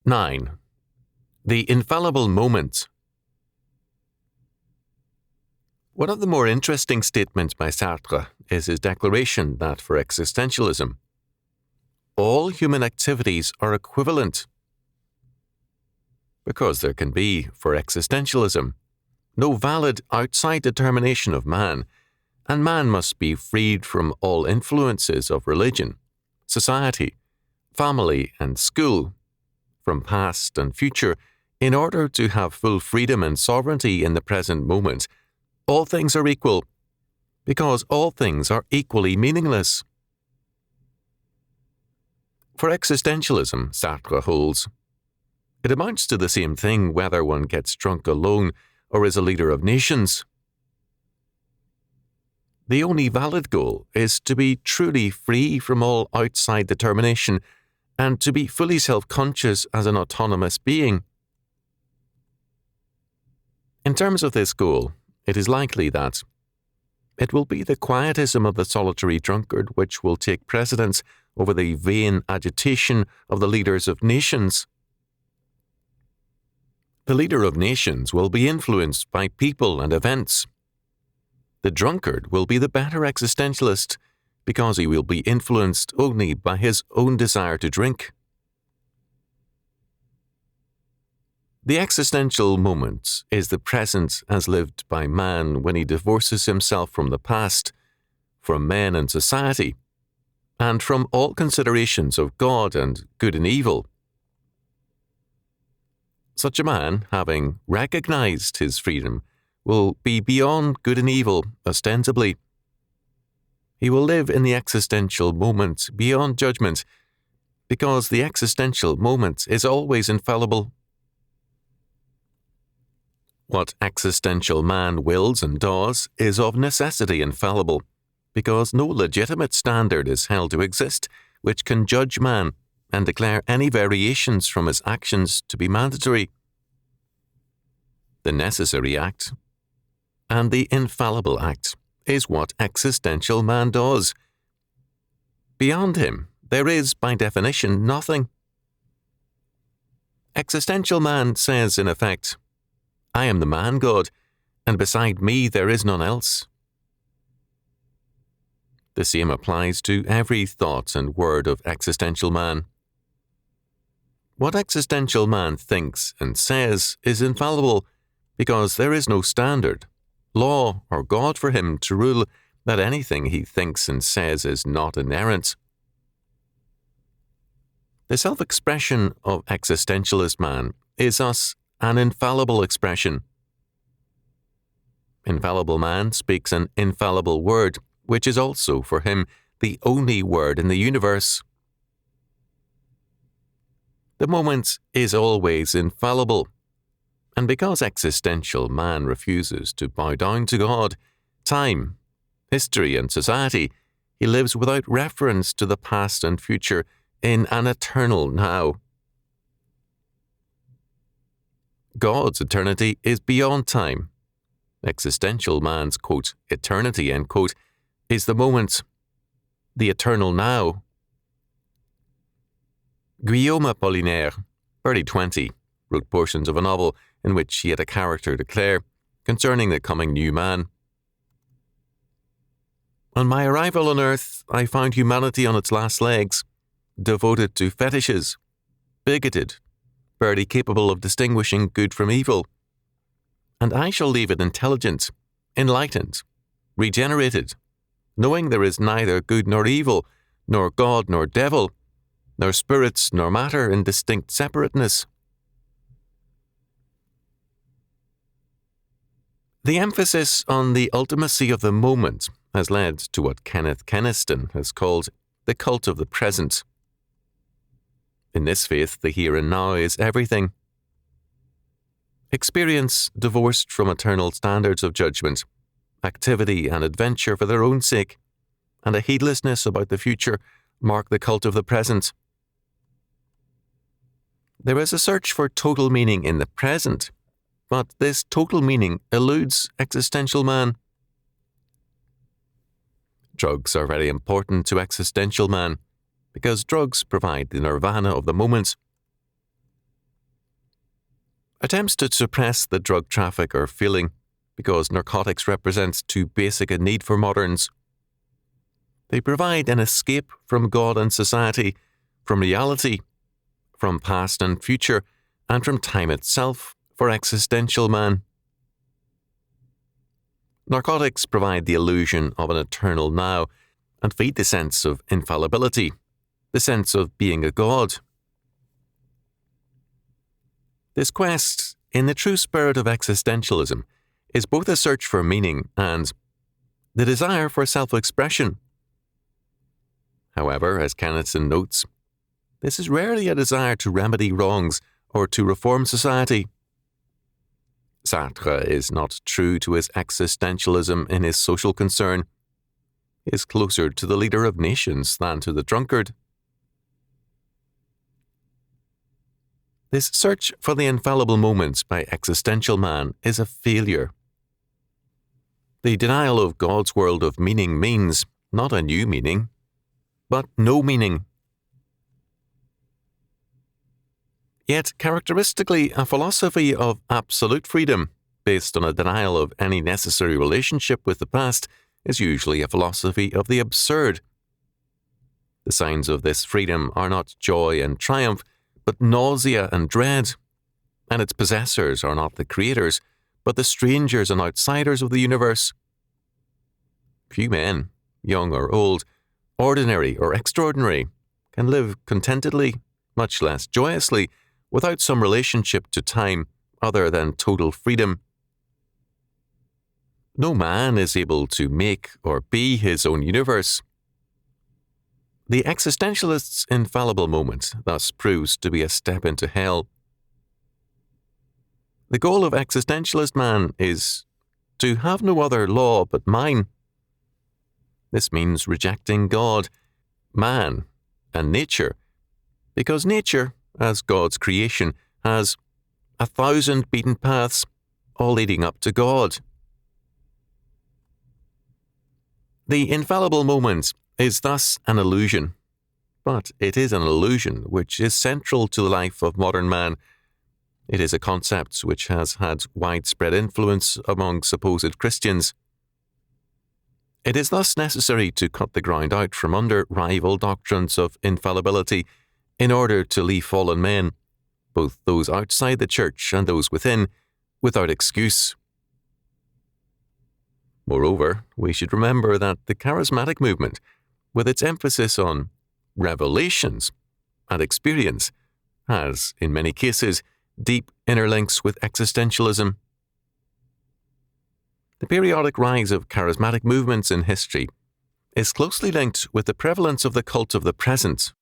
9. The infallible moment. One of the more interesting statements by Sartre is his declaration that for existentialism, all human activities are equivalent. Because there can be, for existentialism, no valid outside determination of man, and man must be freed from all influences of religion, society, family, and school, from past and future, in order to have full freedom and sovereignty in the present moment. All things are equal, because all things are equally meaningless. For existentialism, Sartre holds, it amounts to the same thing whether one gets drunk alone or is a leader of nations. The only valid goal is to be truly free from all outside determination and to be fully self-conscious as an autonomous being. In terms of this goal, it is likely that it will be the quietism of the solitary drunkard which will take precedence over the vain agitation of the leaders of nations. The leader of nations will be influenced by people and events. The drunkard will be the better existentialist because he will be influenced only by his own desire to drink. The existential moment is the present as lived by man when he divorces himself from the past, from men and society, and from all considerations of God and good and evil. Such a man, having recognized his freedom, will be beyond good and evil, ostensibly. He will live in the existential moment beyond judgment, because the existential moment is always infallible. What existential man wills and does is of necessity infallible, because no legitimate standard is held to exist which can judge man and declare any variations from his actions to be mandatory. The necessary act and the infallible act is what existential man does. Beyond him, there is, by definition, nothing. Existential man says, in effect, I am the man-God, and beside me there is none else. The same applies to every thought and word of existential man. What existential man thinks and says is infallible, because there is no standard, law, or God for him to rule that anything he thinks and says is not inerrant. The self-expression of existentialist man is thus an infallible expression. Infallible man speaks an infallible word, which is also for him the only word in the universe. The moment is always infallible, and because existential man refuses to bow down to God, time, history, and society, he lives without reference to the past and future in an eternal now. God's eternity is beyond time. Existential man's, quote, eternity, end quote, is the moment, the eternal now. Guillaume Apollinaire, barely 20, wrote portions of a novel in which he had a character declare concerning the coming new man. On my arrival on earth, I found humanity on its last legs, devoted to fetishes, bigoted, barely capable of distinguishing good from evil. And I shall leave it intelligent, enlightened, regenerated, knowing there is neither good nor evil, nor God nor devil, nor spirits nor matter in distinct separateness. The emphasis on the ultimacy of the moment has led to what Kenneth Keniston has called the cult of the present. In this faith, the here and now is everything. Experience divorced from eternal standards of judgment, activity and adventure for their own sake, and a heedlessness about the future mark the cult of the present. There is a search for total meaning in the present, but this total meaning eludes existential man. Drugs are very important to existential man, because drugs provide the nirvana of the moment. Attempts to suppress the drug traffic are failing because narcotics represent too basic a need for moderns. They provide an escape from God and society, from reality, from past and future, and from time itself for existential man. Narcotics provide the illusion of an eternal now and feed the sense of infallibility, the sense of being a god. This quest, in the true spirit of existentialism, is both a search for meaning and the desire for self-expression. However, as Kennison notes, this is rarely a desire to remedy wrongs or to reform society. Sartre is not true to his existentialism in his social concern. He is closer to the leader of nations than to the drunkard. This search for the infallible moments by existential man is a failure. The denial of God's world of meaning means not a new meaning, but no meaning. Yet characteristically, a philosophy of absolute freedom, based on a denial of any necessary relationship with the past, is usually a philosophy of the absurd. The signs of this freedom are not joy and triumph, but nausea and dread, and its possessors are not the creators, but the strangers and outsiders of the universe. Few men, young or old, ordinary or extraordinary, can live contentedly, much less joyously, without some relationship to time other than total freedom. No man is able to make or be his own universe. The existentialist's infallible moment thus proves to be a step into hell. The goal of existentialist man is to have no other law but mine. This means rejecting God, man, and nature, because nature, as God's creation, has 1,000 beaten paths, all leading up to God. The infallible moment is thus an illusion, but it is an illusion which is central to the life of modern man. It is a concept which has had widespread influence among supposed Christians. It is thus necessary to cut the ground out from under rival doctrines of infallibility in order to leave fallen men, both those outside the church and those within, without excuse. Moreover, we should remember that the charismatic movement, with its emphasis on revelations and experience, has, in many cases, deep inner links with existentialism. The periodic rise of charismatic movements in history is closely linked with the prevalence of the cult of the present